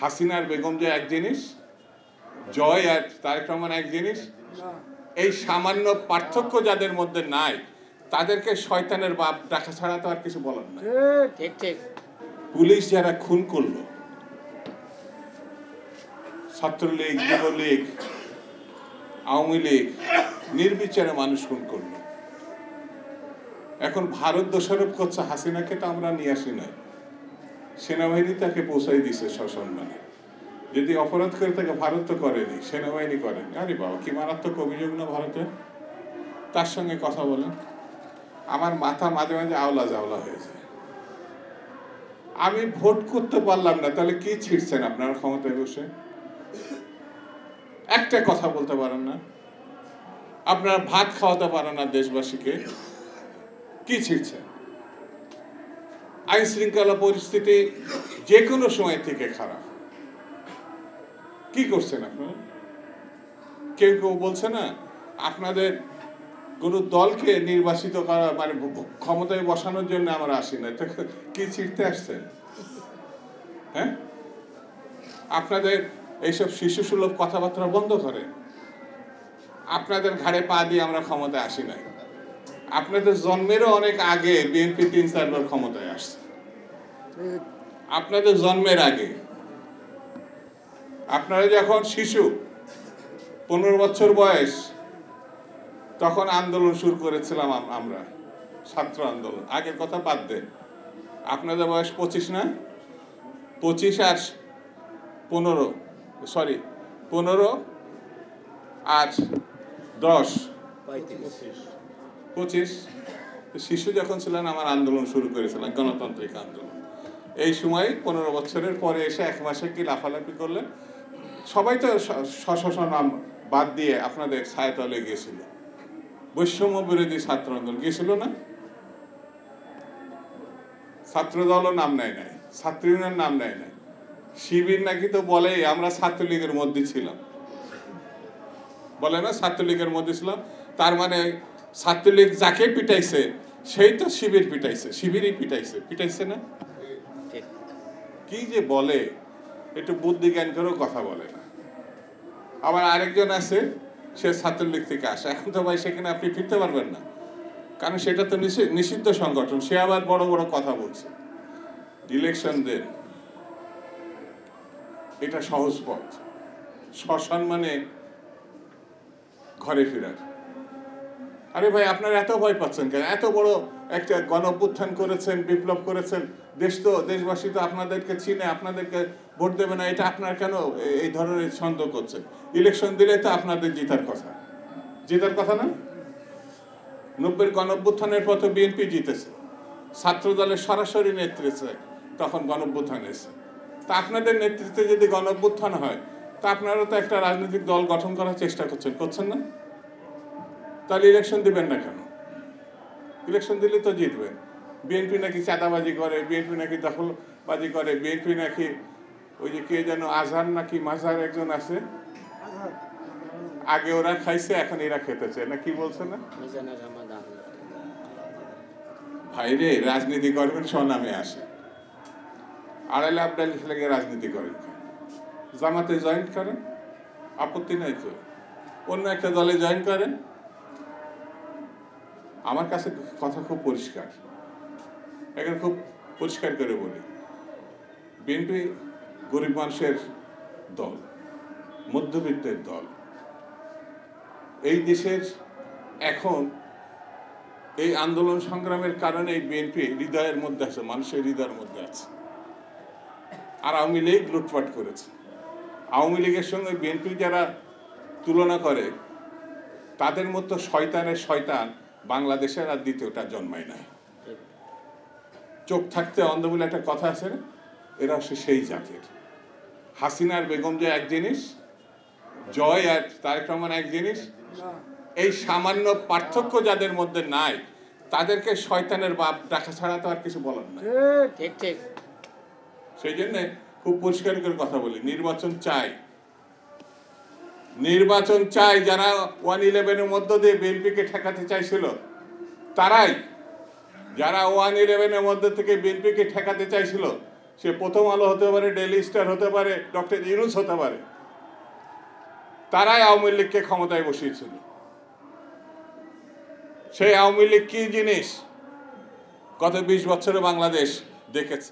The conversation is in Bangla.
হাসিনার বেগম যে এক জিনিস, জয় আর তারেক রহমান এক জিনিস। এই সামান্য পার্থক্য যাদের মধ্যে নাই তাদেরকে শয়তানের বাপ ডাকা ছাড়া তো আর কিছু বলার নাই। ঠিক ঠিক। পুলিশ যারা খুন করলো, ছাত্রলীগ, যুবলীগ, আওয়ামী লীগ, নির্বিচারে মানুষ খুন করলো। এখন ভারত দোষারোপ করছে হাসিনাকে তো আমরা নিয়ে আসি নাই, সেনাবাহিনী তাকে পৌঁছাই দিছে সসম্মানে। যদি অপরাধ করে থাকে ভারত তো করেনি, সেনাবাহিনী করেনি। আরে বাবা, কি মারাত্মক অভিযোগ না ভারতে। তার সঙ্গে কথা বলেন, আমার মাথা মাঝে মাঝে আওলা জাওলা হয়ে যায়। আমি ভোট করতে পারলাম না, তাহলে কি ছিঁড়ছেন আপনারা ক্ষমতায় বসে? একটা কথা বলতে পারেন না, আপনারা ভাত খাওয়াতে পারেন না দেশবাসীকে, কি ছিঁড়ছেন? আইন শৃঙ্খলা পরিস্থিতি যে কোনো সময় থেকে খারাপ, কি করছেন আপনারা? কেউ কেউ বলছে না আপনাদের কোনো দলকে নির্বাচিত করা মানে ক্ষমতায় বসানোর জন্য আমরা আসি না, কি ছিঁড়তে আসছেন? হ্যাঁ, আপনাদের এইসব শিশুসুলভ কথাবার্তা বন্ধ করে। আপনাদের ঘাড়ে পা দিয়ে আমরা ক্ষমতায় আসি নাই। আপনাদের জন্মেরও অনেক আগে বিএনপি ৩-৪ বার ক্ষমতায় আসছে, আপনাদের জন্মের আগে। আপনারা যখন শিশু, 15 বছর বয়স, তখন আন্দোলন শুরু করেছিলাম আমরা, ছাত্র আন্দোলন। আগের কথা বাদ দেন, আপনাদের বয়স 25 না? 25 আর 15 আর 10 25 শিশু যখন ছিলেন আমার আন্দোলন শুরু করেছিলাম, গণতান্ত্রিক আন্দোলন। এই সময় 15 বছরের পরে এসে 1 মাসে কি লাফালাফি করলেন? সবাই তো নাম বাদ দিয়ে আপনাদের ছায়াতলে গিয়েছিল। বৈষম্য বিরোধী ছাত্র আন্দোলন গিয়েছিল না? ছাত্র দলও নাম নেয় নাই, ছাত্র ইউনিয়ন নাম নেয় নাই। শিবির নাকি তো বলে আমরা ছাত্রলীগের মধ্যে ছিলাম, বলে না ছাত্রলীগের মধ্যে ছিলাম। তার মানে ছাত্রলীগ যাকে পিটাইছে সেই তো শিবির পিটাইছে, শিবিরই পিটাইছে না? কি যে বলে, একটু বুদ্ধি জ্ঞান করেও কথা বলে না। আবার আরেকজন আছে, সে ছাত্রলীগ থেকে আসে। এখন তো ভাই সেখানে আপনি ফিরতে পারবেন না, কারণ সেটা তো নিষিদ্ধ সংগঠন। সে আবার বড় বড় কথা বলছে। ইলেকশন দেন, এটা সহজ পথ সসম্মানে ঘরে ফেরার। আরে ভাই, আপনারা এত ভয় পাচ্ছেন কেন? এত বড় একটা গণঅভ্যুত্থান করেছেন, বিপ্লব করেছেন, দেশবাসী তো আপনাদেরকে চিনে, আপনাদেরকে ভোট দেবে না, এটা আপনারা কেন এই ধরনের সন্দেহ করছেন? ইলেকশন দিলে তো আপনাদের জেতার কথা না? 90-এর গণঅভ্যুত্থানের পর তো বিএনপি জিতেছে, ছাত্র দলের সরাসরি নেতৃত্বে তখন গণঅভ্যুত্থান এসেছে। তা আপনাদের নেতৃত্বে যদি গণঅভ্যুত্থান হয়, তা আপনারা তো একটা রাজনৈতিক দল গঠন করার চেষ্টা করছেন না? তাহলে ইলেকশন দিবেন না কেন? ইলেকশন দিলে তো জিতবেন। বিএনপি নাকি চাঁদাবাজি করে, বিএনপি নাকি দখলবাজি করে, বিএনপি নাকি ওই যে কে যেন আজহার নাকি মাঝহার একজন আছে, আগে ওরা খাইছে এখন এরা খেতেছে না, কি বলছে না? ভাইরে, রাজনীতি করবেন স্বনামে আসে, আড়াইলে আবডালি লেগে রাজনীতি করেন। জামাতে জয়েন করেন, আপত্তি নাই তো। অন্য একটা দলে জয়েন করেন। আমার কাছে কথা খুব পরিষ্কার, এখানে খুব পরিষ্কার করে বলি, বিএনপি গরিব মানুষের দল, মধ্যবিত্তের দল। এই দেশের এখন এই আন্দোলন সংগ্রামের কারণে এই বিএনপি হৃদয়ের মধ্যে আছে, মানুষের হৃদয়ের মধ্যে আছে। আর আওয়ামী লীগ লুটপাট করেছে। আওয়ামী লীগের সঙ্গে বিএনপি যারা তুলনা করে, তাদের মতো শয়তানের শয়তান বাংলাদেশের আর দ্বিতীয়টা জন্মায় নাই। চোখ থাকতে অন্ধ বলে একটা কথা আছে না, এরা হচ্ছে সেই জাতের। হাসিনার বেগম যে এক জিনিস, জয় আর তারেক রহমান এক জিনিস। এই সামান্য পার্থক্য যাদের মধ্যে নাই তাদেরকে শয়তানের বাপ ডাকা ছাড়া তো আর কিছু বলার নাই। ঠিক ঠিক। সেই জন্য খুব পরিষ্কার করে কথা বলি, নির্বাচন চাই। যারা 111-এর মধ্য দিয়ে বিএনপিকে ঠেকাতে চাইছিল তারাই, যারা 111-এর মধ্যে থেকে বিএনপিকে ঠেকাতে চাইছিল সে প্রথম আলো হতে পারে, ডেইলি স্টার হতে পারে, ডক্টর ইউনূস হতে পারে, তারাই আওয়ামী লীগকে ক্ষমতায় বসিয়েছিল। সেই আওয়ামী লীগ কি জিনিস গত 20 বছরে বাংলাদেশ দেখেছে।